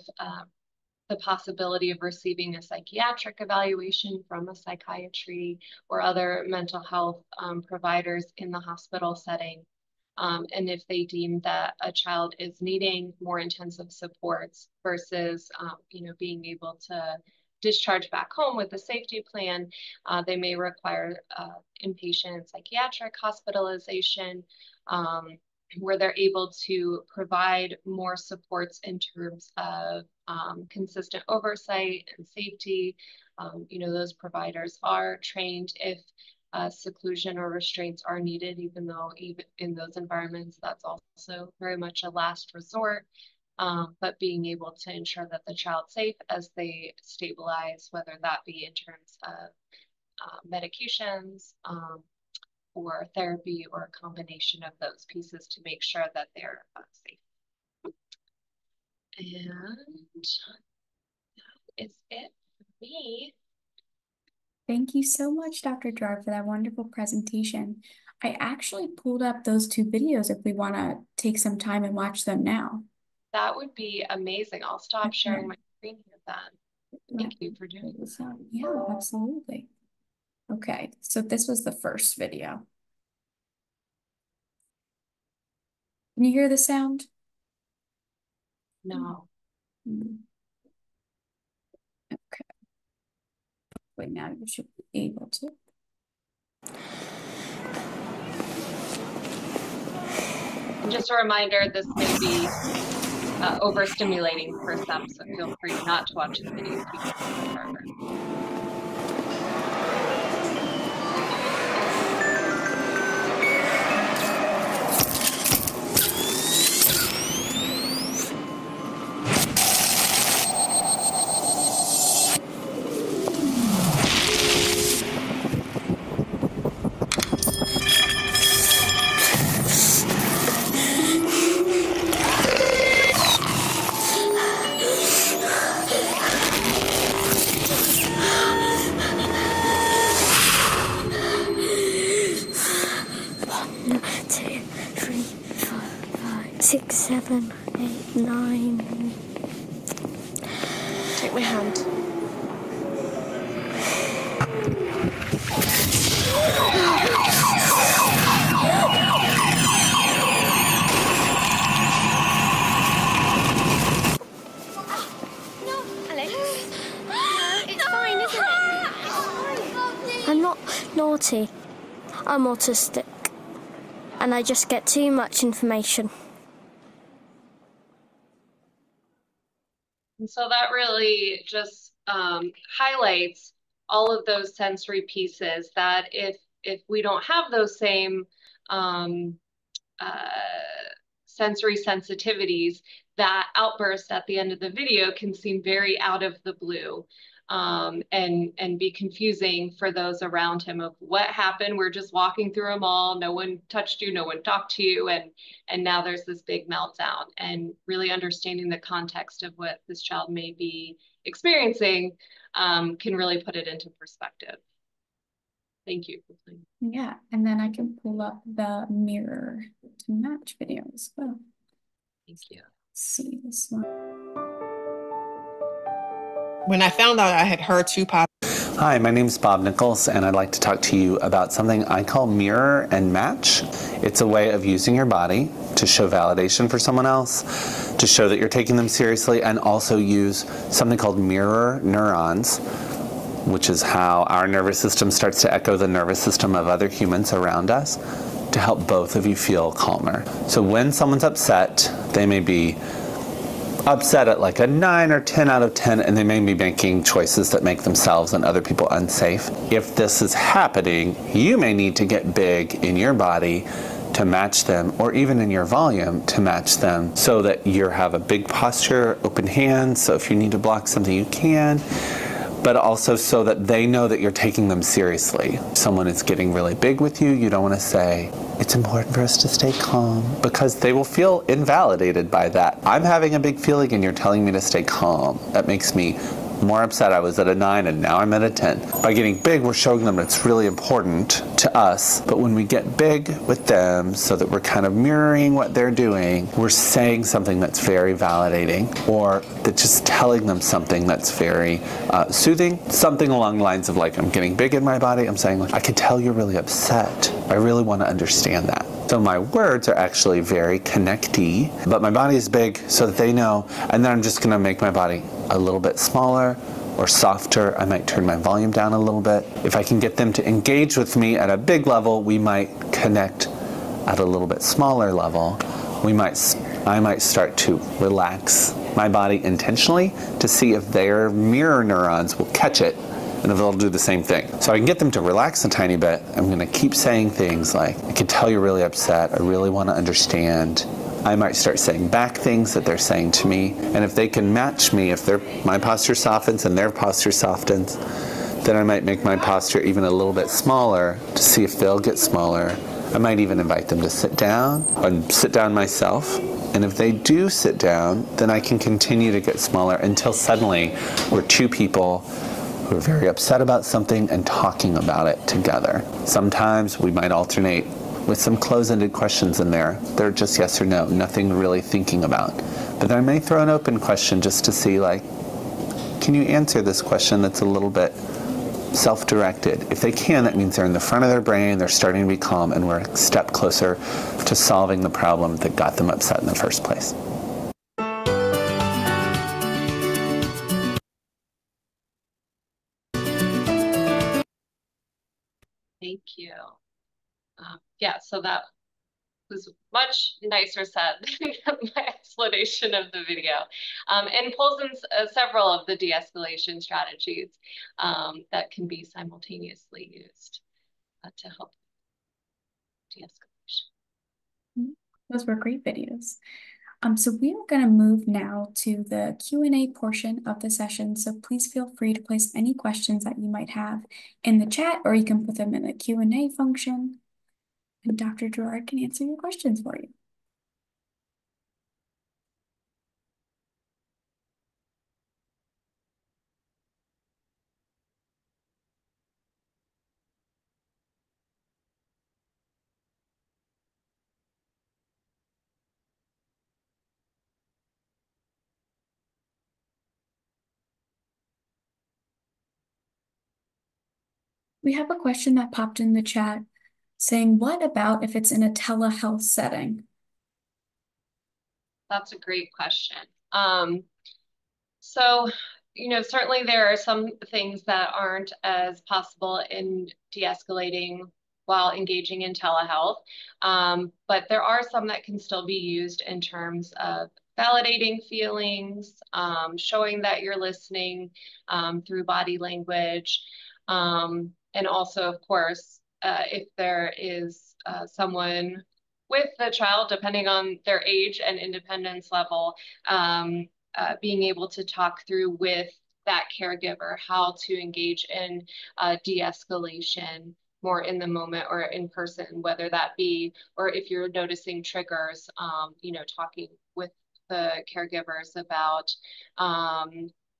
the possibility of receiving a psychiatric evaluation from a psychiatry or other mental health providers in the hospital setting. And if they deem that a child is needing more intensive supports versus, being able to discharge back home with a safety plan, they may require inpatient psychiatric hospitalization, where they're able to provide more supports in terms of consistent oversight and safety. Those providers are trained if seclusion or restraints are needed, even though even in those environments, that's also very much a last resort. But being able to ensure that the child's safe as they stabilize, whether that be in terms of medications, or therapy, or a combination of those pieces to make sure that they're safe. And that is it for me. Thank you so much, Dr. Gerard, for that wonderful presentation. I actually pulled up those two videos if we want to take some time and watch them now. That would be amazing. I'll stop sharing Okay. my screen here then. Thank you for doing that. Yeah, absolutely. Okay, so this was the first video. Can you hear the sound? No. Mm. Okay. Wait, now you should be able to. And just a reminder, this may be overstimulating for some, so feel free not to watch the video if you get further. Six, 7, 8, 9. Take my hand. No, Alex. No, it's fine, isn't it? It's fine. I'm not naughty. I'm autistic. And I just get too much information. And so that really just highlights all of those sensory pieces that if we don't have those same sensory sensitivities, that outburst at the end of the video can seem very out of the blue. and be confusing for those around him of what happened. We're just walking through a mall. No one touched you. No one talked to you. And now there's this big meltdown, and really understanding the context of what this child may be experiencing can really put it into perspective. Thank you for playing. Yeah, and then I can pull up the mirror to match video as well. Thank you. Let's see this one. When I found out I had HER2 positive. Hi, my name is Bob Nichols, and I'd like to talk to you about something I call mirror and match. It's a way of using your body to show validation for someone else, to show that you're taking them seriously, and also use something called mirror neurons, which is how our nervous system starts to echo the nervous system of other humans around us, to help both of you feel calmer. So when someone's upset, they may be upset at like a 9 or 10 out of 10, and they may be making choices that make themselves and other people unsafe. If this is happening, you may need to get big in your body to match them, or even in your volume to match them, so that you have a big posture, open hands, so if you need to block something you can, but also so that they know that you're taking them seriously. Someone is getting really big with you, you don't want to say, it's important for us to stay calm, because they will feel invalidated by that. I'm having a big feeling and you're telling me to stay calm. That makes me more upset. I was at a 9 and now I'm at a 10. By getting big, we're showing them it's really important to us, but when we get big with them so that we're kind of mirroring what they're doing, we're saying something that's very validating, or that just telling them something that's very soothing, something along the lines of like, I'm getting big in my body, I'm saying like, I can tell you're really upset. I really want to understand that. So my words are actually very connecty, but my body is big so that they know, and then I'm just going to make my body a little bit smaller or softer. I might turn my volume down a little bit. If I can get them to engage with me at a big level, we might connect at a little bit smaller level. I might start to relax my body intentionally to see if their mirror neurons will catch it, and if they'll do the same thing. So I can get them to relax a tiny bit. I'm going to keep saying things like, I can tell you're really upset. I really want to understand. I might start saying back things that they're saying to me. And if they can match me, if my posture softens and their posture softens, then I might make my posture even a little bit smaller to see if they'll get smaller. I might even invite them to sit down and sit down myself. And if they do sit down, then I can continue to get smaller until suddenly we're two people who are very upset about something and talking about it together. Sometimes we might alternate with some close-ended questions in there. They're just yes or no, nothing really thinking about. But then I may throw an open question just to see, like, can you answer this question that's a little bit self-directed? If they can, that means they're in the front of their brain, they're starting to be calm, and we're a step closer to solving the problem that got them upset in the first place. Thank you. Yeah, so that was much nicer said than my explanation of the video, and pulls in several of the de-escalation strategies that can be simultaneously used to help de-escalation. Those were great videos. So we are going to move now to the Q&A portion of the session. So please feel free to place any questions that you might have in the chat, or you can put them in the Q&A function, and Dr. Gerard can answer your questions for you. We have a question that popped in the chat saying, what about if it's in a telehealth setting? That's a great question. So, certainly there are some things that aren't as possible in de-escalating while engaging in telehealth, but there are some that can still be used in terms of validating feelings, showing that you're listening through body language, and also, of course, if there is someone with the child, depending on their age and independence level, being able to talk through with that caregiver how to engage in de-escalation more in the moment or in person, whether that be, or if you're noticing triggers, talking with the caregivers about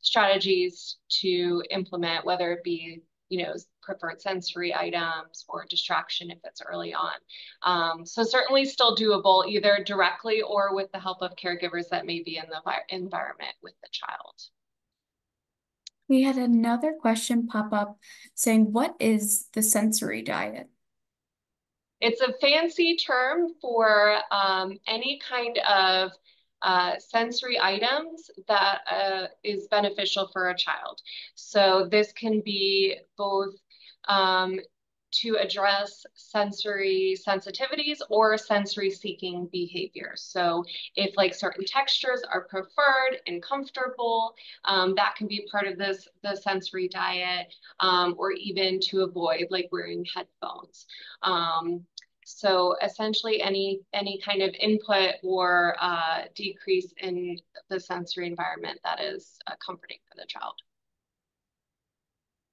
strategies to implement, whether it be, preferred sensory items or distraction if it's early on. So certainly still doable either directly or with the help of caregivers that may be in the environment with the child. We had another question pop up saying, what is the sensory diet? It's a fancy term for any kind of sensory items that is beneficial for a child. So this can be both to address sensory sensitivities or sensory seeking behaviors. So if like certain textures are preferred and comfortable, that can be part of the sensory diet, or even to avoid like wearing headphones. So essentially any kind of input or decrease in the sensory environment that is comforting for the child.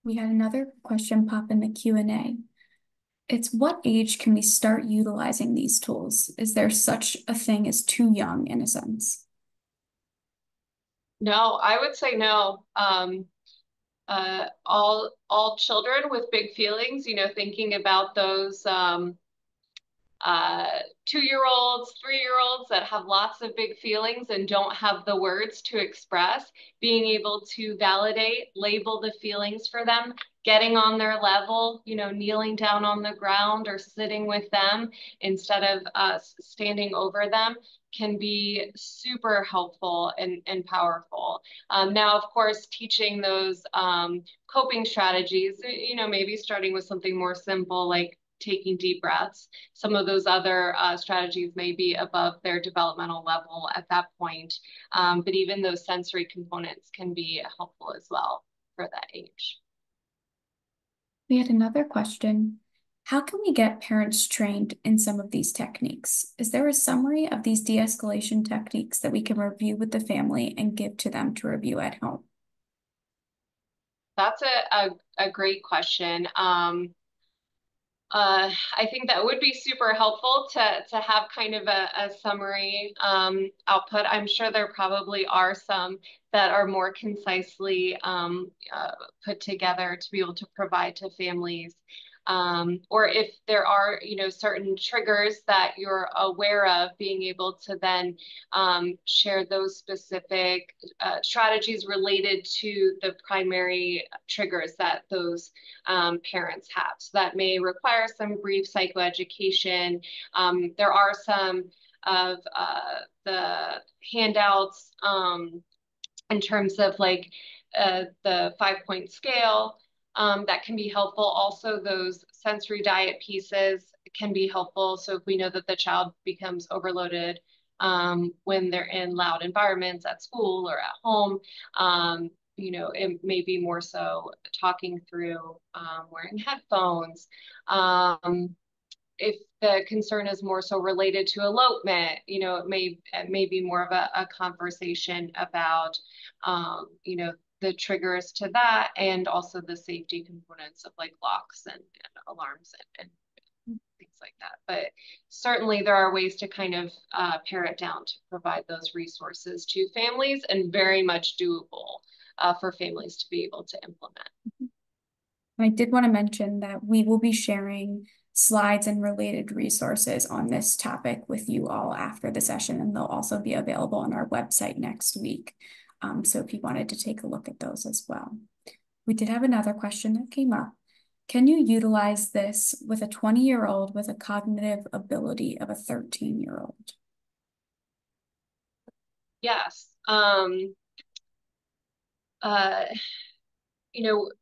We had another question pop in the Q&A. It's, what age can we start utilizing these tools? Is there such a thing as too young in a sense? No, I would say no. All children with big feelings, thinking about those 2-year-olds, 3-year-olds that have lots of big feelings and don't have the words to express, being able to validate, label the feelings for them, getting on their level, kneeling down on the ground or sitting with them instead of standing over them, can be super helpful and powerful. Now, of course, teaching those coping strategies, maybe starting with something more simple like taking deep breaths. Some of those other strategies may be above their developmental level at that point, but even those sensory components can be helpful as well for that age. We had another question. How can we get parents trained in some of these techniques? Is there a summary of these de-escalation techniques that we can review with the family and give to them to review at home? That's a great question. I think that would be super helpful to have kind of a summary output. I'm sure there probably are some that are more concisely put together to be able to provide to families. Or if there are, certain triggers that you're aware of, being able to then share those specific strategies related to the primary triggers that those parents have. So that may require some brief psychoeducation. There are some of the handouts in terms of like the 5-point scale that can be helpful. Also, those sensory diet pieces can be helpful. So if we know that the child becomes overloaded when they're in loud environments at school or at home, it may be more so talking through wearing headphones. If the concern is more so related to elopement, it may be more of a conversation about, the triggers to that, and also the safety components of like locks and alarms and things like that. But certainly there are ways to kind of pare it down to provide those resources to families, and very much doable for families to be able to implement. I did want to mention that we will be sharing slides and related resources on this topic with you all after the session, and they'll also be available on our website next week. So if you wanted to take a look at those as well. We did have another question that came up. Can you utilize this with a 20-year-old with a cognitive ability of a 13-year-old? Yes.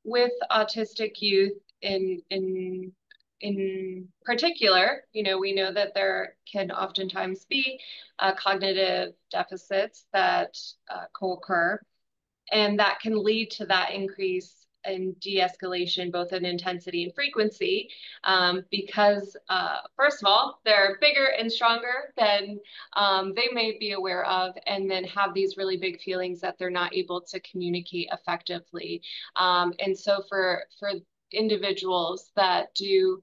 With autistic youth in particular, we know that there can oftentimes be cognitive deficits that co-occur, and that can lead to that increase in de-escalation, both in intensity and frequency, because first of all, they're bigger and stronger than they may be aware of, and then have these really big feelings that they're not able to communicate effectively. And so for individuals that do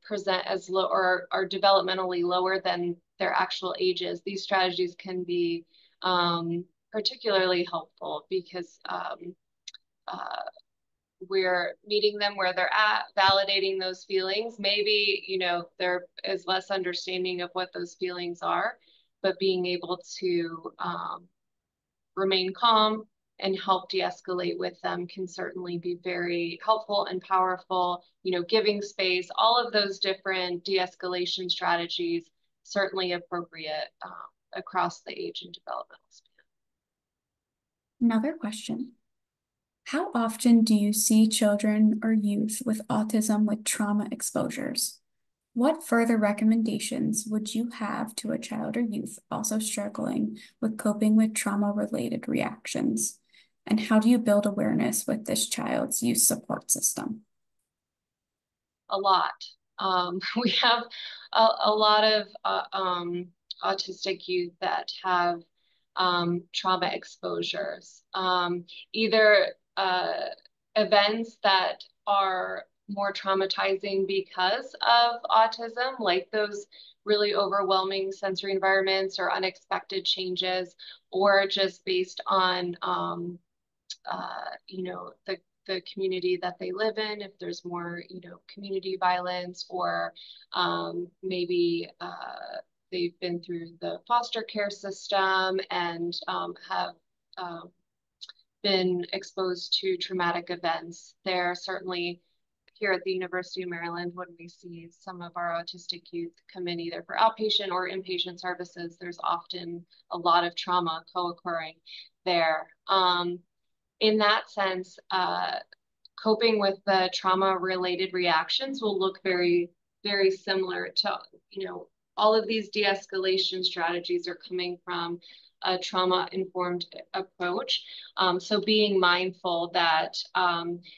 present as low or are developmentally lower than their actual ages, these strategies can be particularly helpful because we're meeting them where they're at, validating those feelings. Maybe, you know, there is less understanding of what those feelings are, but being able to remain calm and help de-escalate with them can certainly be very helpful and powerful. You know, giving space, all of those different de-escalation strategies, certainly appropriate across the age and developmental span. Another question. How often do you see children or youth with autism with trauma exposures? What further recommendations would you have to a child or youth also struggling with coping with trauma-related reactions? And how do you build awareness with this child's youth support system? A lot. We have a lot of autistic youth that have trauma exposures, either events that are more traumatizing because of autism, like those really overwhelming sensory environments or unexpected changes, or just based on, you know, the community that they live in, if there's more, you know, community violence, or maybe they've been through the foster care system and have been exposed to traumatic events. They're certainly here at the University of Maryland, when we see some of our autistic youth come in either for outpatient or inpatient services, there's often a lot of trauma co-occurring there. In that sense, coping with the trauma-related reactions will look very, very similar to, you know, all of these de-escalation strategies are coming from a trauma-informed approach. So being mindful that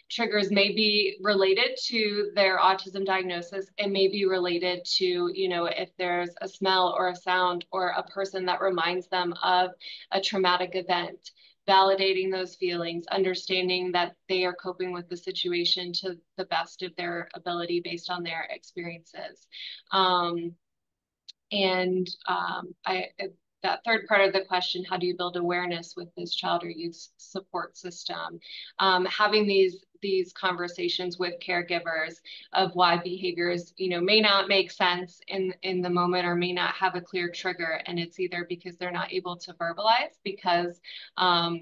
triggers may be related to their autism diagnosis and may be related to, you know, if there's a smell or a sound or a person that reminds them of a traumatic event, validating those feelings, understanding that they are coping with the situation to the best of their ability based on their experiences. That third part of the question, how do you build awareness with this child or youth support system? Having these conversations with caregivers of why behaviors, you know, may not make sense in the moment or may not have a clear trigger, and it's either because they're not able to verbalize because,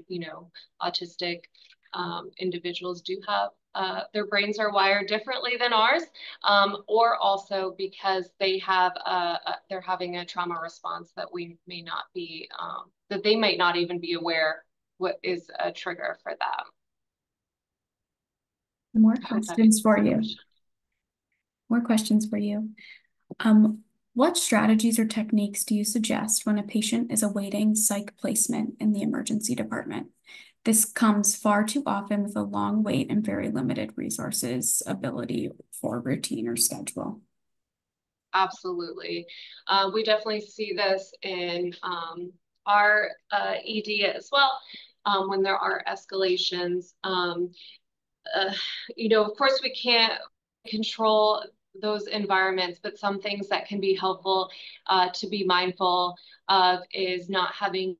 you know, autistic individuals do have their brains are wired differently than ours, or also because they have they're having a trauma response that we may not be that they might not even be aware what is a trigger for them. More questions for you. More questions for you. What strategies or techniques do you suggest when a patient is awaiting psych placement in the emergency department? This comes far too often with a long wait and very limited resources, ability for routine or schedule. Absolutely. We definitely see this in our ED as well, when there are escalations. You know, of course, we can't control those environments, but some things that can be helpful to be mindful of is not having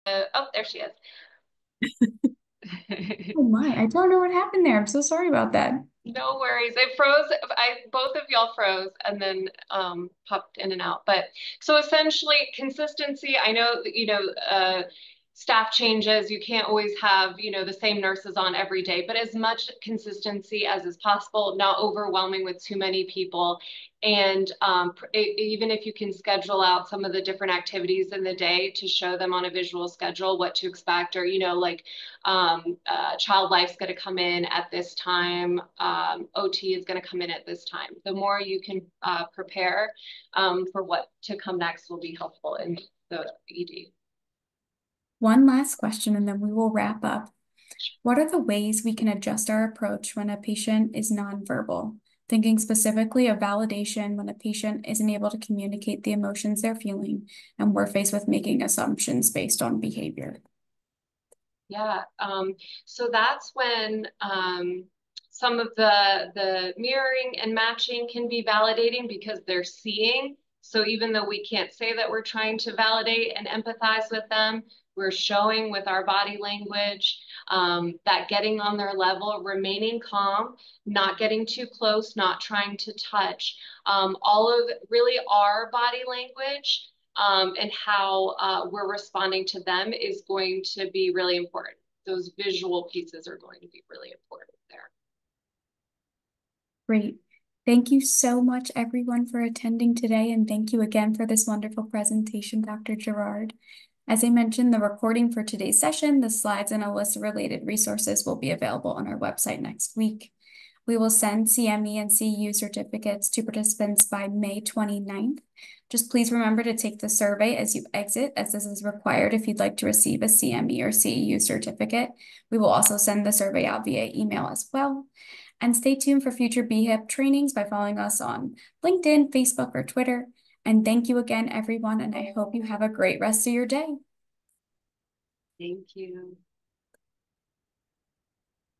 oh, there she is. Oh my, I don't know what happened there. I'm so sorry about that. No worries. It froze. Both of y'all froze and then popped in and out. But so essentially consistency, I know, you know, staff changes. You can't always have, the same nurses on every day, but as much consistency as is possible, not overwhelming with too many people. And even if you can schedule out some of the different activities in the day to show them on a visual schedule what to expect, or, child life's going to come in at this time, OT is going to come in at this time. The more you can prepare for what to come next will be helpful in the ED. One last question, and then we will wrap up. What are the ways we can adjust our approach when a patient is nonverbal? Thinking specifically of validation when a patient isn't able to communicate the emotions they're feeling, and we're faced with making assumptions based on behavior. Yeah, so that's when some of the mirroring and matching can be validating because they're seeing. So even though we can't say that we're trying to validate and empathize with them, we're showing with our body language that getting on their level, remaining calm, not getting too close, not trying to touch, all of really our body language and how we're responding to them is going to be really important. Those visual pieces are going to be really important there. Great. Thank you so much, everyone, for attending today, and thank you again for this wonderful presentation, Dr. Gerard. As I mentioned, the recording for today's session, the slides, and a list of related resources will be available on our website next week. We will send CME and CEU certificates to participants by May 29th. Just please remember to take the survey as you exit, as this is required if you'd like to receive a CME or CEU certificate. We will also send the survey out via email as well. And stay tuned for future BHIPP trainings by following us on LinkedIn, Facebook, or Twitter. And thank you again, everyone, and I hope you have a great rest of your day. Thank you.